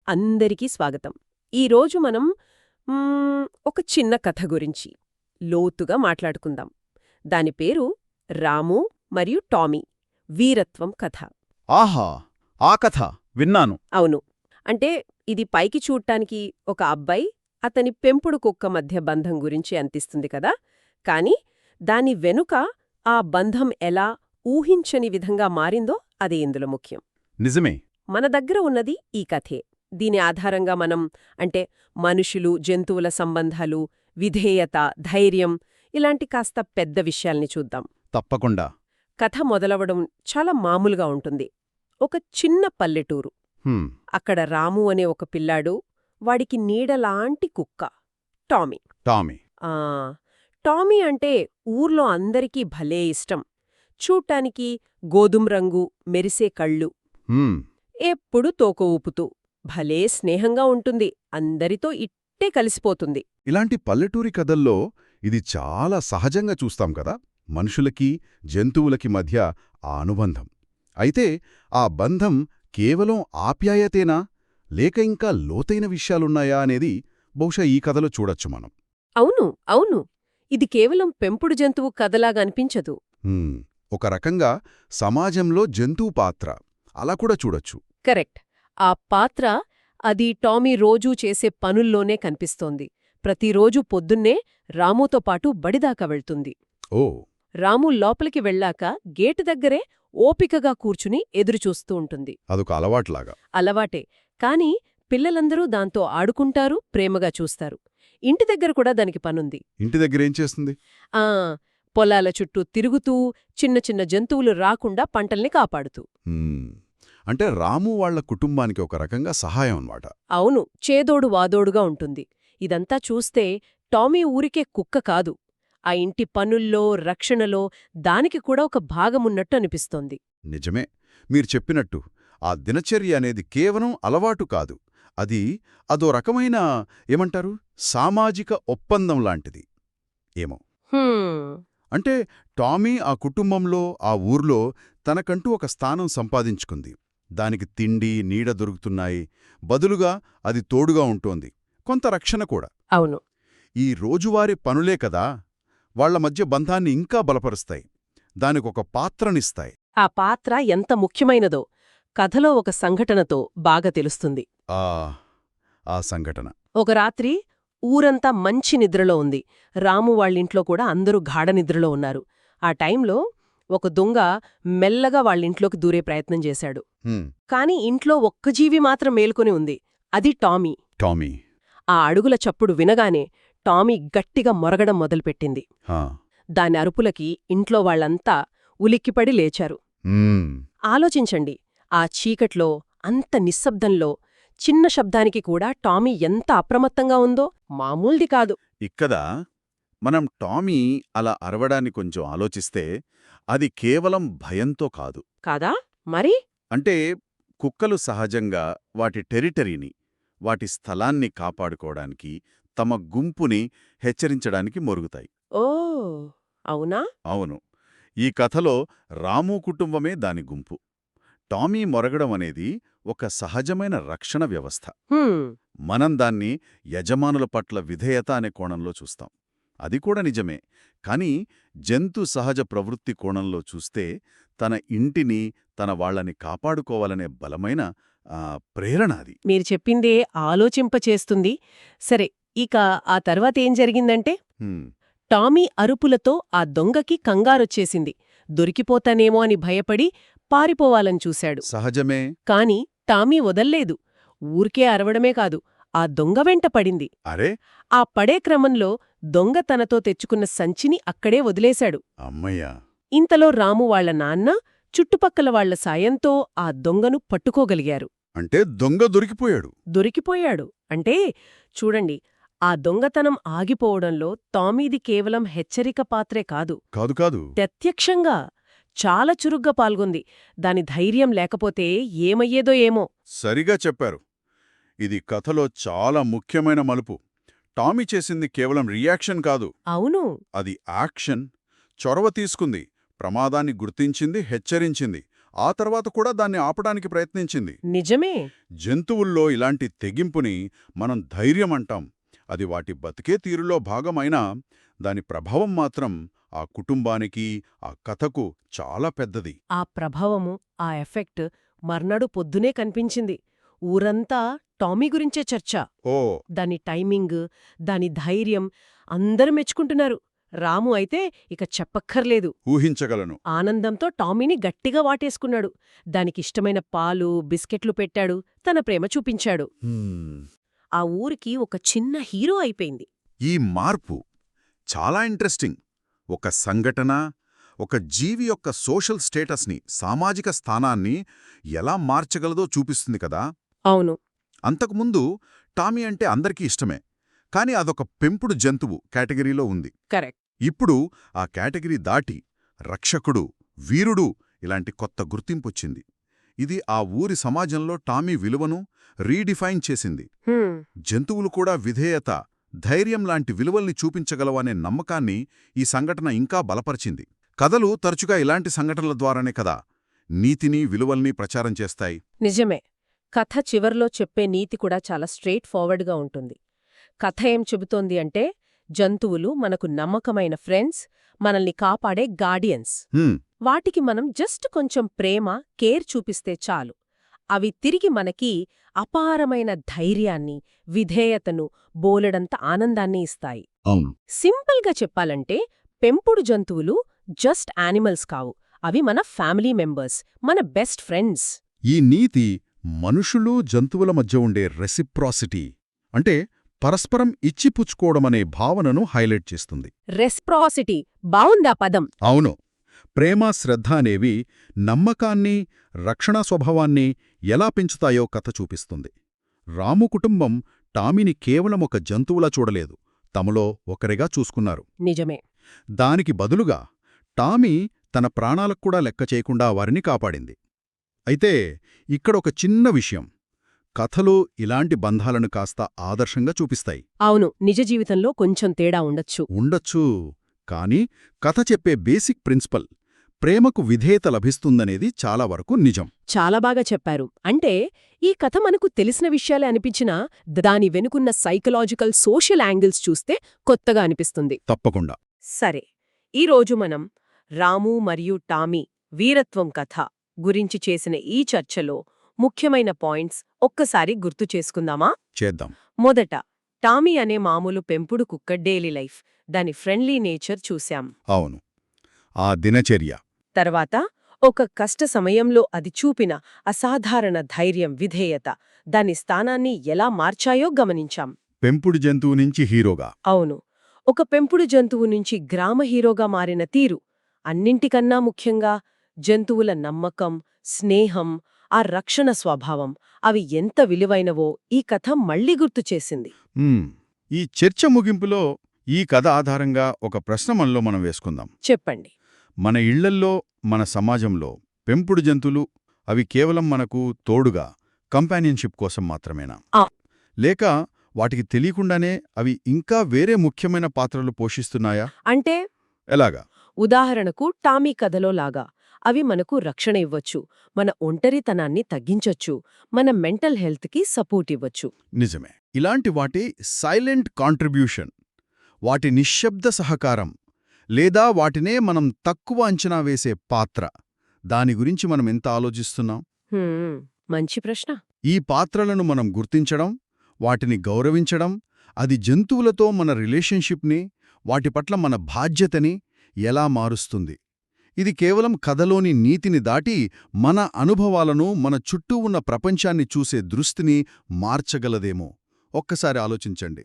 అందరికీ స్వాగతం. ఈరోజు మనం ఒక చిన్న కథ గురించి లోతుగా మాట్లాడుకుందాం. దాని పేరు రాము మరియు టామీ వీరత్వం కథ. ఆహా! ఆ కథ విన్నాను. అవును. అంటే ఇది పైకి చూడ్డానికి ఒక అబ్బాయి, అతని పెంపుడు కుక్క మధ్య బంధం గురించి అనిపిస్తుంది కదా. కాని దాని వెనుక ఆ బంధం ఎలా ఊహించని విధంగా మారిందో అదే ఇందులో ముఖ్యం. నిజమే. మన దగ్గర ఉన్నది ఈ కథే. దీని ఆధారంగా మనం మనుషులు, జంతువుల సంబంధాలు, విధేయత, ధైర్యం ఇలాంటి కాస్త పెద్ద విషయాల్ని చూద్దాం. తప్పకుండా. కథ మొదలవడం చాలా మామూలుగా ఉంటుంది. ఒక చిన్న పల్లెటూరు. హ్మ్. అక్కడ రాము అనే ఒక పిల్లాడు, వాడికి నీడలాంటి కుక్క టామీ. టామీ. ఆ టామీ అంటే ఊర్లో అందరికీ భలే ఇష్టం. చూడ్డానికి గోధుమ రంగు, మెరిసే కళ్ళు, హ్మ్. ఎప్పుడు తోక ఊపుతూ భలే స్నేహంగా ఉంటుంది. అందరితో ఇట్టే కలిసిపోతుంది. ఇలాంటి పల్లెటూరి కథల్లో ఇది చాలా సహజంగా చూస్తాం కదా, మనుషులకి జంతువులకి మధ్య ఆ అనుబంధం. అయితే ఆ బంధం కేవలం ఆప్యాయతేనా లేక ఇంకా లోతైన విషయాలున్నాయా అనేది బహుశా ఈ కథలో చూడొచ్చు మనం. అవును అవును ఇది కేవలం పెంపుడు జంతువు కథలాగా అనిపించదు. హ్మ్. ఒక రకంగా సమాజంలో జంతువు పాత్ర అలా కూడా చూడొచ్చు. కరెక్ట్. ఆ పాత్ర అది టామీ రోజూ చేసే పనుల్లోనే కనిపిస్తోంది. ప్రతిరోజూ పొద్దున్నే రాముతో పాటు బడిదాకా వెళ్తుంది. ఓ. రాము లోపలికి వెళ్ళాక గేటు దగ్గరే ఓపికగా కూర్చుని ఎదురుచూస్తూ ఉంటుంది. అదొక అలవాట్లాగా. అలవాటే. కాని పిల్లలందరూ దాంతో ఆడుకుంటారు, ప్రేమగా చూస్తారు. ఇంటి దగ్గర కూడా దానికి పనుంది. ఇంటి దగ్గరేం చేస్తుంది? ఆ పొలాల చుట్టూ తిరుగుతూ చిన్న చిన్న జంతువులు రాకుండా పంటల్ని కాపాడుతూ. హ్మ్. అంటే రాము వాళ్ల కుటుంబానికి ఒక రకంగా సహాయం అన్నమాట. అవును, చేదోడు వాదోడుగా ఉంటుంది. ఇదంతా చూస్తే టామీ ఊరికే కుక్క కాదు. ఆ ఇంటి పనుల్లో, రక్షణలో దానికి కూడా ఒక భాగమున్నట్టు అనిపిస్తోంది. నిజమే. మీరు చెప్పినట్టు ఆ దినచర్య అనేది కేవలం అలవాటు కాదు. అదో రకమైన ఏమంటారు, సామాజిక ఒప్పందం లాంటిది ఏమో. అంటే టామీ ఆ కుటుంబంలో, ఆ ఊర్లో తనకంటూ ఒక స్థానం సంపాదించుకుంది. దానికి తిండి, నీడ దొరుకుతున్నాయి. బదులుగా అది తోడుగా ఉంటోంది. కొంత రక్షణ కూడా. అవును. ఈ రోజువారీ పనులే కదా వాళ్ల మధ్య బంధాన్ని ఇంకా బలపరుస్తాయి, దానికొక పాత్రనిస్తాయి. ఆ పాత్ర ఎంత ముఖ్యమైనదో కథలో ఒక సంఘటనతో బాగా తెలుస్తుంది. ఆ సంఘటన. ఒక రాత్రి ఊరంతా మంచి నిద్రలో ఉంది. రాము వాళ్ళింట్లో కూడా అందరూ గాఢనిద్రలో ఉన్నారు. ఆ టైంలో ఒక దొంగ మెల్లగా వాళ్ళింట్లోకి దూరే ప్రయత్నం చేశాడు. కాని ఇంట్లో ఒక్క జీవి మాత్రం మేల్కొని ఉంది. అది టామీ. టామీ. ఆ అడుగుల చప్పుడు వినగానే టామీ గట్టిగా మొరగడం మొదలుపెట్టింది. దాని అరుపులకి ఇంట్లో వాళ్లంతా ఉలిక్కిపడి లేచారు. ఆలోచించండి, ఆ చీకట్లో, అంత నిశ్శబ్దంలో చిన్న శబ్దానికి కూడా టామీ ఎంత అప్రమత్తంగా ఉందో మామూల్ది కాదు. ఇక్కదా మనం టామీ అలా అరవడాన్ని కొంచెం ఆలోచిస్తే అది కేవలం భయంతో కాదు. కాదా మరి? అంటే కుక్కలు సహజంగా వాటి టెరిటరీని, వాటి స్థలాన్ని కాపాడుకోవడానికి, తమ గుంపుని హెచ్చరించడానికి మొరుగుతాయి. ఓ అవునా? అవును. ఈ కథలో రాము కుటుంబమే దాని గుంపు. టామీ మొరగడం అనేది ఒక సహజమైన రక్షణ వ్యవస్థ. మనం దాన్ని యజమానుల పట్ల విధేయత అనే కోణంలో చూస్తాం. అది కూడా నిజమే. కానీ జంతు సహజ ప్రవృత్తి కోణంలో చూస్తే తన ఇంటిని, తన వాళ్లని కాపాడుకోవాలనే బలమైన ప్రేరణ అది. మీరు చెప్పిందే ఆలోచింపచేస్తుంది. సరే, ఇక ఆ తర్వాతేం జరిగిందంటే టామీ అరుపులతో ఆ దొంగకి కంగారొచ్చేసింది. దొరికిపోతానేమో అని భయపడి పారిపోవాలని చూశాడు. సహజమే. కాని టామీ వదల్లేదు. ఊరికే అరవడమే కాదు, ఆ దొంగ వెంట పడింది. అరే! ఆ పడే క్రమంలో దొంగ తనతో తెచ్చుకున్న సంచిని అక్కడే వదిలేశాడు. అమ్మయ్యా! ఇంతలో రాము వాళ్ల నాన్న చుట్టుపక్కల వాళ్ల సాయంతో ఆ దొంగను పట్టుకోగలిగారు. అంటే దొంగ దొరికిపోయాడు అంటే చూడండి, ఆ దొంగతనం ఆగిపోవడంలో టామీది కేవలం హెచ్చరిక పాత్రే కాదు, ప్రత్యక్షంగా చాలా చురుగ్గా పాల్గొంది. దాని ధైర్యం లేకపోతే ఏమయ్యేదో ఏమో. సరిగా చెప్పారు. ఇది కథలో చాలా ముఖ్యమైన మలుపు. టామీ చేసింది కేవలం రియాక్షన్ కాదు. అవును, అది యాక్షన్. చొరవ తీసుకుంది, ప్రమాదాన్ని గుర్తించింది, హెచ్చరించింది. ఆ తర్వాత కూడా దాన్ని ఆపడానికి ప్రయత్నించింది. నిజమే. జంతువుల్లో ఇలాంటి తెగింపుని మనం ధైర్యం అంటాం. అది వాటి బతికే తీరులో భాగమైనా దాని ప్రభావం మాత్రం ఆ కుటుంబానికి, ఆ కథకు చాలా పెద్దది. ఆ ప్రభావము, ఆ ఎఫెక్ట్ మర్నాడు పొద్దునే కనిపించింది. ఊరంతా టామీ గురించే చర్చ. ఓ దాని టైమింగ్, దాని ధైర్యం అందరూ మెచ్చుకుంటున్నారు. రాము అయితే ఇక చెప్పక్కర్లేదు. ఊహించగలను. ఆనందంతో టామీని గట్టిగా వాటేసుకున్నాడు. దానికిష్టమైన పాలు, బిస్కెట్లు పెట్టాడు, తన ప్రేమ చూపించాడు. ఆ ఊరికి ఒక చిన్న హీరో అయిపోయింది. ఈ మార్పు చాలా ఇంట్రెస్టింగ్. ఒక సంఘటన, ఒక జీవి యొక్క సోషల్ స్టేటస్ని, సామాజిక స్థానాన్ని ఎలా మార్చగలదో చూపిస్తుంది కదా. అవును. అంతకుముందు టామీ అంటే అందరికీ ఇష్టమే, కాని అదొక పెంపుడు జంతువు కేటగిరీలో ఉంది. కరెక్ట్. ఇప్పుడు ఆ కేటగిరీ దాటి రక్షకుడు, వీరుడు ఇలాంటి కొత్త గుర్తింపొచ్చింది. ఇది ఆ ఊరి సమాజంలో టామీ విలువను రీడిఫైన్ చేసింది. జంతువులు కూడా విధేయత, ధైర్యం లాంటి విలువల్ని చూపించగలవనే నమ్మకాన్ని ఈ సంఘటన ఇంకా బలపరిచింది. కథలు తరచుగా ఇలాంటి సంఘటనల ద్వారానే కదా నీతిని, విలువల్ని ప్రచారం చేస్తాయి. నిజమే. కథ చివర్లో చెప్పే నీతి కూడా చాలా స్ట్రెయిట్ ఫార్వర్డ్గా ఉంటుంది. కథ ఏం చెబుతోంది అంటే, జంతువులు మనకు నమ్మకమైన ఫ్రెండ్స్, మనల్ని కాపాడే గార్డియన్స్. వాటికి మనం జస్ట్ కొంచెం ప్రేమ, కేర్ చూపిస్తే చాలు. అవి తిరిగి మనకి అపారమైన ధైర్యాన్ని, విధేయతను, బోలెడంత ఆనందాన్ని ఇస్తాయి. సింపుల్గా చెప్పాలంటే, పెంపుడు జంతువులు జస్ట్ యానిమల్స్ కావు. అవి మన ఫ్యామిలీ మెంబర్స్, మన బెస్ట్ ఫ్రెండ్స్. ఈ నీతి మనుషులు, జంతువుల మధ్య ఉండే రెసిప్రాసిటీ, అంటే పరస్పరం ఇచ్చిపుచ్చుకోవడమనే భావనను హైలైట్ చేస్తుంది. రెసిప్రాసిటీ బావుందా పదం? అవును. ప్రేమ, శ్రద్ధ అనేవి నమ్మకాన్ని, రక్షణా స్వభావాన్ని ఎలా పెంచుతాయో కథ చూపిస్తుంది. రాము కుటుంబం టామీని కేవలం ఒక జంతువులా చూడలేదు, తమలో ఒకరిగా చూసుకున్నారు. నిజమే. దానికి బదులుగా టామీ తన ప్రాణాలకు కూడా లెక్క చేయకుండా వారిని కాపాడింది. అయితే ఇక్కడొక చిన్న విషయం, కథలు ఇలాంటి బంధాలను కాస్త ఆదర్శంగా చూపిస్తాయి. అవును, నిజ జీవితంలో కొంచెం తేడా ఉండొచ్చు. కానీ కథ చెప్పే బేసిక్ ప్రిన్సిపల్, ప్రేమకు విధేయత లభిస్తుందనేది చాలా వరకు నిజం. చాలా బాగా చెప్పారు. అంటే ఈ కథ మనకు తెలిసిన విషయాలే అనిపించినా దాని వెనుకున్న సైకలాజికల్, సోషల్ యాంగిల్స్ చూస్తే కొత్తగా అనిపిస్తుంది. తప్పకుండా. సరే, ఈరోజు మనం రాము మరియు టామీ వీరత్వం కథ గురించి చేసిన ఈ చర్చలో ముఖ్యమైన పాయింట్స్ ఒక్కసారి గుర్తు చేసుకుందామా? చేద్దాం. మొదట, టామీ అనే మామూలు పెంపుడు కుక్క డైలీ లైఫ్, దాని ఫ్రెండ్లీ నేచర్ చూశాం. అవును, ఆ దినచర్య. తర్వాత ఒక కష్ట సమయంలో అది చూపిన అసాధారణ ధైర్యం, విధేయత దాని స్థానాన్ని ఎలా మార్చాయో గమనించాం. పెంపుడు జంతువు నుంచి హీరోగా. అవును, ఒక పెంపుడు జంతువు నుంచి గ్రామ హీరోగా మారిన తీరు, అన్నింటికన్నా ముఖ్యంగా జంతువుల నమ్మకం, స్నేహం, ఆ రక్షణ స్వభావం అవి ఎంత విలువైనవో ఈ కథ మళ్లీ గుర్తుచేసింది. ఈ చర్చ ముగింపులో ఈ కథ ఆధారంగా ఒక ప్రశ్న మనలో మనం వేసుకుందాం. చెప్పండి. మన ఇళ్లల్లో, మన సమాజంలో పెంపుడు జంతువులు అవి కేవలం మనకు తోడుగా, కంపానియన్షిప్ కోసం మాత్రమేనా? లేక వాటికి తెలియకుండానే అవి ఇంకా వేరే ముఖ్యమైన పాత్రలు పోషిస్తున్నాయా? అంటే ఎలాగా? ఉదాహరణకు టామీ కథలో లాగా అవి మనకు రక్షణ ఇవ్వచ్చు, మన ఒంటరితనాన్ని తగ్గించొచ్చు, మన మెంటల్ హెల్త్కి సపోర్ట్ ఇవ్వచ్చు. నిజమే. ఇలాంటి వాటి సైలెంట్ కాంట్రిబ్యూషన్, వాటి నిశ్శబ్ద సహకారం, లేదా వాటినే మనం తక్కువ అంచనా వేసే పాత్ర, దాని గురించి మనం ఎంత ఆలోచిస్తున్నాం? మంచి ప్రశ్న. ఈ పాత్రలను మనం గుర్తించడం, వాటిని గౌరవించడం, అది జంతువులతో మన రిలేషన్షిప్ని, వాటి పట్ల మన బాధ్యతని ఎలా మారుస్తుంది? ఇది కేవలం కథలోని నీతిని దాటి మన అనుభవాలను, మన చుట్టూ ఉన్న ప్రపంచాన్ని చూసే దృష్టిని మార్చగలదేమో. ఒక్కసారి ఆలోచించండి.